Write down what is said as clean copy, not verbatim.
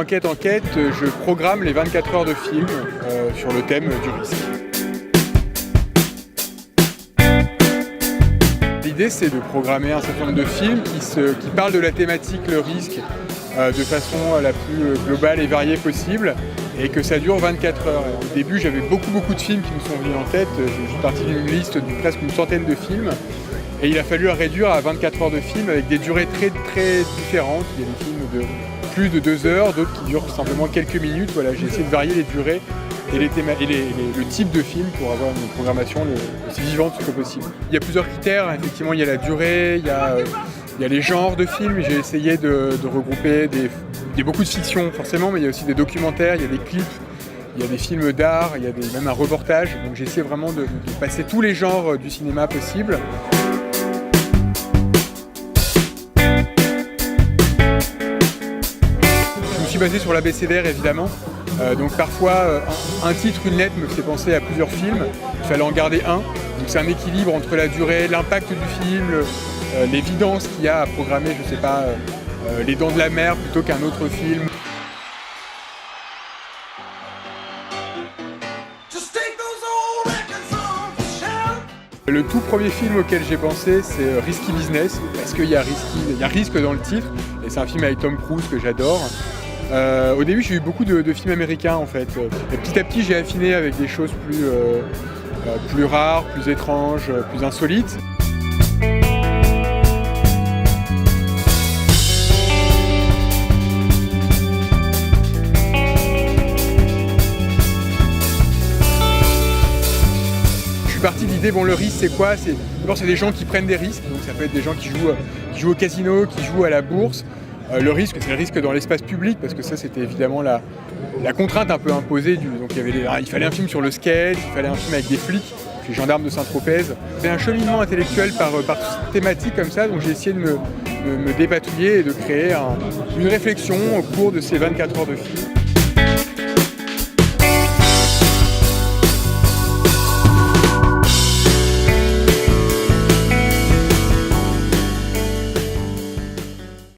d'enquête, je programme les 24 heures de film sur le thème du risque. L'idée, c'est de programmer un certain nombre de films qui parlent de la thématique, le risque, de façon la plus globale et variée possible, et que ça dure 24 heures. Au début, j'avais beaucoup de films qui me sont venus en tête. Je suis parti d'une liste de presque une centaine de films, et il a fallu la réduire à 24 heures de films avec des durées très différentes. Il y a des films de plus de 2 heures, d'autres qui durent simplement quelques minutes. Voilà, j'ai essayé de varier les durées et le type de film pour avoir une programmation aussi vivante que possible. Il y a plusieurs critères, effectivement, il y a la durée, il y a les genres de films. J'ai essayé de regrouper il y a beaucoup de fiction forcément, mais il y a aussi des documentaires, il y a des clips, il y a des films d'art, il y a même un reportage. Donc j'ai essayé vraiment de passer tous les genres du cinéma possible. Je me suis basé sur l'abécédaire évidemment. Donc parfois, un titre, une lettre me fait penser à plusieurs films. Il fallait en garder un. Donc c'est un équilibre entre la durée, l'impact du film, l'évidence qu'il y a à programmer, je sais pas, Les Dents de la Mer plutôt qu'un autre film. Le tout premier film auquel j'ai pensé, c'est Risky Business, parce qu'il y a risque dans le titre, et c'est un film avec Tom Cruise que j'adore. Au début, j'ai eu beaucoup de films américains en fait. Et petit à petit, j'ai affiné avec des choses plus rares, plus étranges, plus insolites. Je suis parti de l'idée, bon, le risque c'est quoi? D'abord, c'est des gens qui prennent des risques, donc ça peut être des gens qui jouent au casino, qui jouent à la bourse. Le risque, c'est le risque dans l'espace public, parce que ça, c'était évidemment la contrainte un peu imposée. Donc il fallait un film sur le skate, il fallait un film avec des flics, les gendarmes de Saint-Tropez. C'est un cheminement intellectuel par thématique comme ça, donc j'ai essayé de me dépatouiller et de créer une réflexion au cours de ces 24 heures de film.